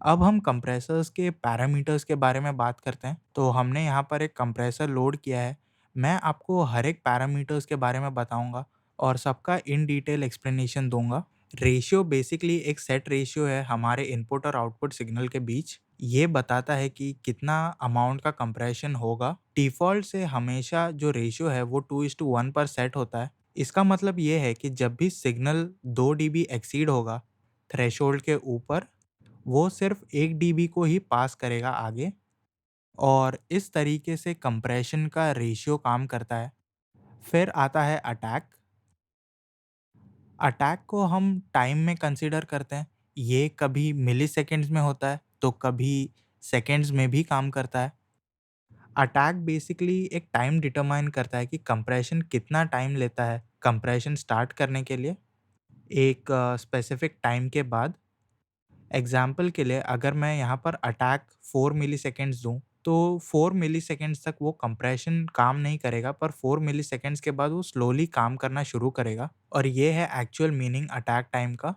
अब हम कंप्रेसर्स के पैरामीटर्स के बारे में बात करते हैं। तो हमने यहाँ पर एक कंप्रेसर लोड किया है। मैं आपको हर एक पैरामीटर्स के बारे में बताऊँगा और सबका इन डिटेल एक्सप्लेनेशन दूँगा। रेशियो बेसिकली एक सेट रेशियो है हमारे इनपुट और आउटपुट सिग्नल के बीच। ये बताता है कि कितना अमाउंट का कंप्रेशन होगा। डिफ़ॉल्ट से हमेशा जो रेशियो है वो 2:1 पर सेट होता है। इसका मतलब ये है कि जब भी सिग्नल 2 डीबी एक्सीड होगा थ्रेशोल्ड के ऊपर, वो सिर्फ 1 डीबी को ही पास करेगा आगे। और इस तरीके से कंप्रेशन का रेशियो काम करता है। फिर आता है अटैक। अटैक को हम टाइम में कंसीडर करते हैं। ये कभी मिलीसेकंड्स में होता है तो कभी सेकंड्स में भी काम करता है। अटैक बेसिकली एक टाइम डिटरमाइन करता है कि कंप्रेशन कितना टाइम लेता है कंप्रेशन स्टार्ट करने के लिए एक स्पेसिफिक टाइम के बाद। एग्जाम्पल के लिए अगर मैं यहाँ पर अटैक 4 मिलीसेकंड्स दूँ, तो 4 मिलीसेकंड्स तक वो कंप्रेशन काम नहीं करेगा, पर 4 मिलीसेकंड्स के बाद वो स्लोली काम करना शुरू करेगा और ये है एक्चुअल मीनिंग अटैक टाइम का।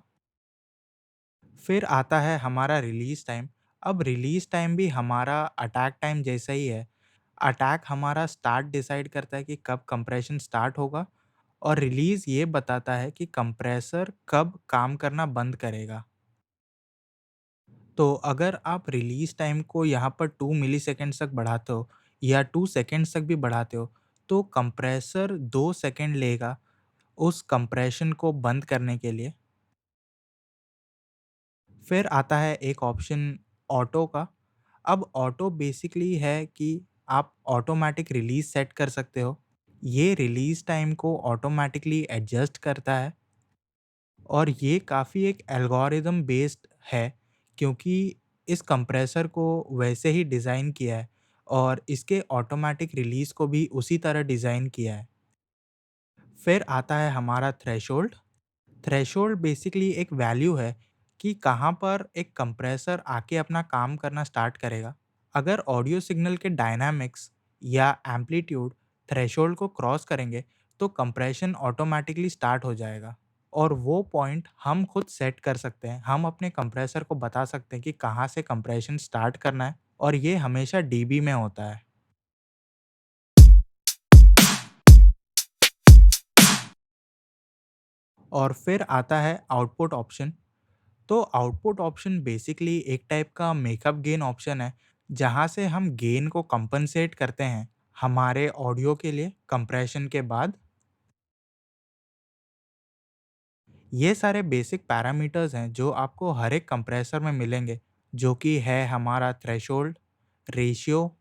फिर आता है हमारा रिलीज़ टाइम। अब रिलीज़ टाइम भी हमारा अटैक टाइम जैसा ही है। अटैक हमारा स्टार्ट डिसाइड करता है कि कब कंप्रेशन स्टार्ट होगा और रिलीज़ ये बताता है कि कंप्रेसर कब काम करना बंद करेगा। तो अगर आप रिलीज़ टाइम को यहाँ पर 2 मिलीसेकंड्स तक बढ़ाते हो या 2 सेकंड्स तक भी बढ़ाते हो, तो कंप्रेसर 2 सेकंड लेगा उस कंप्रेशन को बंद करने के लिए। फिर आता है एक ऑप्शन ऑटो का। अब ऑटो बेसिकली है कि आप ऑटोमैटिक रिलीज़ सेट कर सकते हो। ये रिलीज़ टाइम को ऑटोमैटिकली एडजस्ट करता है और ये काफ़ी एक एल्गोरिदम बेस्ड है, क्योंकि इस कंप्रेसर को वैसे ही डिज़ाइन किया है और इसके ऑटोमैटिक रिलीज़ को भी उसी तरह डिज़ाइन किया है। फिर आता है हमारा थ्रेशोल्ड। थ्रेशोल्ड बेसिकली एक वैल्यू है कि कहाँ पर एक कंप्रेसर आके अपना काम करना स्टार्ट करेगा। अगर ऑडियो सिग्नल के डायनामिक्स या एम्पलीट्यूड थ्रेशोल्ड को क्रॉस करेंगे तो कंप्रेशन ऑटोमेटिकली स्टार्ट हो जाएगा और वो पॉइंट हम खुद सेट कर सकते हैं। हम अपने कंप्रेसर को बता सकते हैं कि कहाँ से कंप्रेशन स्टार्ट करना है और ये हमेशा डीबी में होता है। और फिर आता है आउटपुट ऑप्शन। तो आउटपुट ऑप्शन बेसिकली एक टाइप का मेकअप गेन ऑप्शन है, जहाँ से हम गेन को कंपनसेट करते हैं हमारे ऑडियो के लिए कंप्रेशन के बाद। ये सारे बेसिक पैरामीटर्स हैं जो आपको हर एक कंप्रेसर में मिलेंगे, जो कि है हमारा threshold, ratio,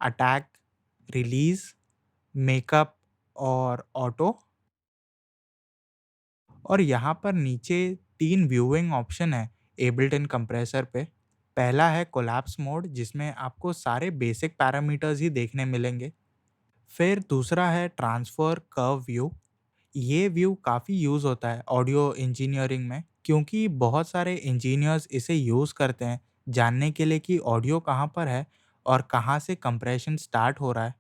attack, release, makeup और ऑटो। और यहाँ पर नीचे 3 व्यूइंग ऑप्शन है एबल्टन कंप्रेसर पे। पहला है कोलैप्स मोड, जिसमें आपको सारे बेसिक पैरामीटर्स ही देखने मिलेंगे। फिर दूसरा है ट्रांसफ़र कर्व व्यू। ये व्यू काफ़ी यूज़ होता है ऑडियो इंजीनियरिंग में, क्योंकि बहुत सारे इंजीनियर्स इसे यूज़ करते हैं जानने के लिए कि ऑडियो कहाँ पर है और कहाँ से कंप्रेशन स्टार्ट हो रहा है।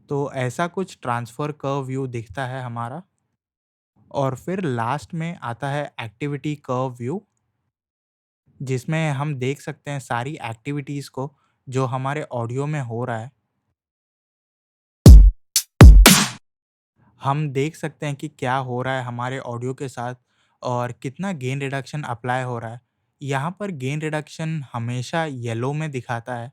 तो ऐसा कुछ ट्रांसफ़र कर्व व्यू दिखता है हमारा। और फिर लास्ट में आता है एक्टिविटी कर्व व्यू, जिसमें हम देख सकते हैं सारी एक्टिविटीज़ को जो हमारे ऑडियो में हो रहा है। हम देख सकते हैं कि क्या हो रहा है हमारे ऑडियो के साथ और कितना गेन रिडक्शन अप्लाई हो रहा है। यहाँ पर गेन रिडक्शन हमेशा येलो में दिखाता है।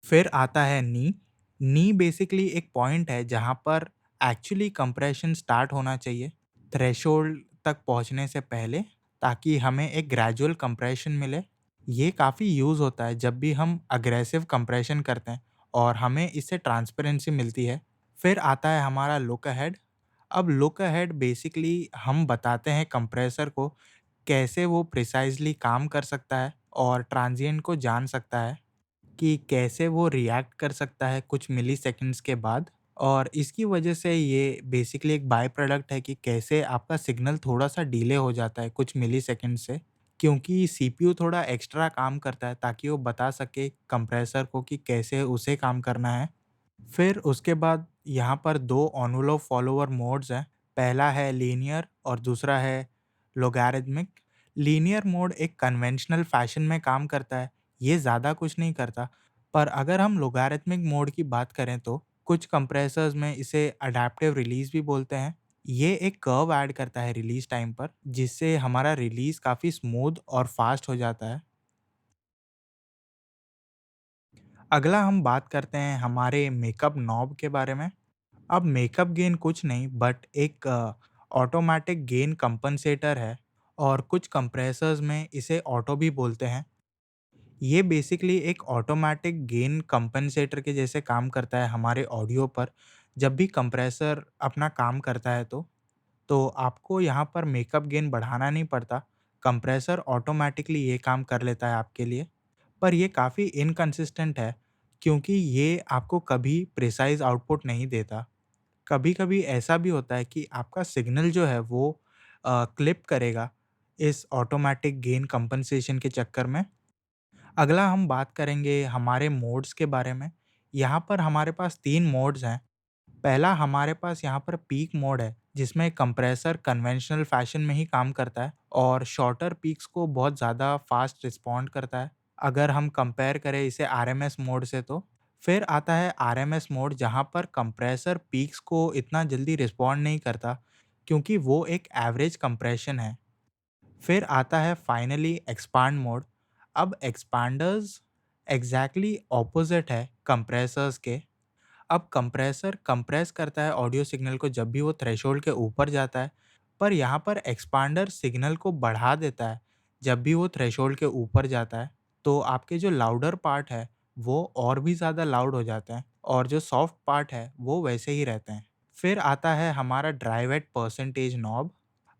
फिर आता है नी। नी बेसिकली एक पॉइंट है जहाँ पर एक्चुअली कंप्रेशन स्टार्ट होना चाहिए थ्रेशोल्ड तक पहुँचने से पहले, ताकि हमें एक ग्रेजुअल कंप्रेशन मिले। ये काफ़ी यूज़ होता है जब भी हम अग्रेसिव कंप्रेशन करते हैं और हमें इससे ट्रांसपेरेंसी मिलती है। फिर आता है हमारा लुक अहेड। अब लुक अहेड बेसिकली हम बताते हैं कंप्रेसर को कैसे वो प्रिसाइज़ली काम कर सकता है और ट्रांजिएंट को जान सकता है कि कैसे वो रिएक्ट कर सकता है कुछ मिलीसेकंड्स के बाद। और इसकी वजह से ये बेसिकली एक बाय प्रोडक्ट है कि कैसे आपका सिग्नल थोड़ा-सा डिले हो जाता है कुछ मिलीसेकंड से, क्योंकि सीपीयू थोड़ा एक्स्ट्रा काम करता है ताकि वो बता सके कंप्रेसर को कि कैसे उसे काम करना है। फिर उसके बाद यहाँ पर 2 एनवेलोप फॉलोवर मोड्स हैं। पहला है लीनियर और दूसरा है लॉगरिदमिक। लीनियर मोड एक कन्वेंशनल फैशन में काम करता है, ये ज़्यादा कुछ नहीं करता। पर अगर हम लॉगरिदमिक मोड की बात करें तो कुछ कंप्रेसर्स में इसे अडैप्टिव रिलीज़ भी बोलते हैं। ये एक कर्व ऐड करता है रिलीज़ टाइम पर, जिससे हमारा रिलीज़ काफ़ी स्मूथ और फास्ट हो जाता है। अगला हम बात करते हैं हमारे मेकअप नॉब के बारे में। अब मेकअप गेन कुछ नहीं बट एक ऑटोमैटिक गेन कंपनसेटर है, और कुछ कंप्रेसर्स में इसे ऑटो भी बोलते हैं। ये बेसिकली एक ऑटोमैटिक गेन कंपनसेटर के जैसे काम करता है हमारे ऑडियो पर। जब भी कंप्रेसर अपना काम करता है तो आपको यहाँ पर मेकअप गेन बढ़ाना नहीं पड़ता। कंप्रेसर ऑटोमैटिकली ये काम कर लेता है आपके लिए। पर ये काफ़ी इनकंसिस्टेंट है, क्योंकि ये आपको कभी प्रिसाइज़ आउटपुट नहीं देता। कभी-कभी ऐसा भी होता है कि आपका सिग्नल जो है वो क्लिप करेगा इस ऑटोमैटिक गेन कंपनसेशन के चक्कर में। अगला हम बात करेंगे हमारे मोड्स के बारे में। यहाँ पर हमारे पास 3 मोड्स हैं। पहला हमारे पास यहाँ पर पीक मोड है, जिसमें कंप्रेसर कन्वेंशनल फैशन में ही काम करता है और शॉर्टर पीक्स को बहुत ज़्यादा फास्ट रिस्पॉन्ड करता है, अगर हम कंपेयर करें इसे आरएमएस मोड से तो। फिर आता है आरएमएस मोड, जहाँ पर कंप्रेसर पीक्स को इतना जल्दी रिस्पॉन्ड नहीं करता, क्योंकि वो एक एवरेज कंप्रेशन है। फिर आता है फाइनली एक्सपांड मोड। अब एक्सपांडर्स एग्जैक्टली ऑपोजिट है कंप्रेसर्स के। अब कंप्रेसर कंप्रेस करता है ऑडियो सिग्नल को जब भी वो थ्रेशोल्ड के ऊपर जाता है, पर यहाँ पर एक्सपांडर सिग्नल को बढ़ा देता है जब भी वो थ्रेशोल्ड के ऊपर जाता है। तो आपके जो लाउडर पार्ट है वो और भी ज़्यादा लाउड हो जाते हैं, और जो सॉफ्ट पार्ट है वो वैसे ही रहते हैं। फिर आता है हमारा ड्राई वेट परसेंटेज नॉब।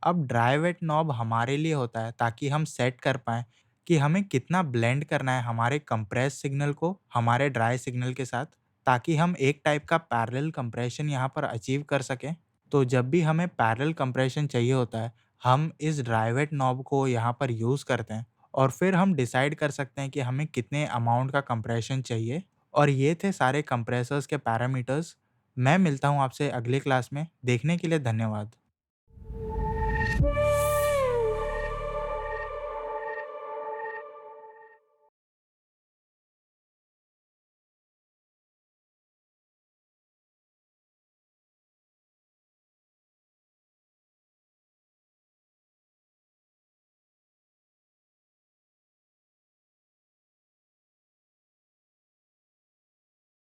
अब ड्राई वेट नॉब हमारे लिए होता है ताकि हम सेट कर पाएँ कि हमें कितना ब्लेंड करना है हमारे कंप्रेस सिग्नल को हमारे ड्राई सिग्नल के साथ, ताकि हम एक टाइप का पैरेलल कंप्रेशन यहाँ पर अचीव कर सकें। तो जब भी हमें पैरेलल कंप्रेशन चाहिए होता है, हम इस ड्राई वेट नॉब को यहाँ पर यूज़ करते हैं, और फिर हम डिसाइड कर सकते हैं कि हमें कितने अमाउंट का कंप्रेशन चाहिए। और ये थे सारे कंप्रेसर्स के पैरामीटर्स। मैं मिलता हूँ आपसे अगले क्लास में। देखने के लिए धन्यवाद।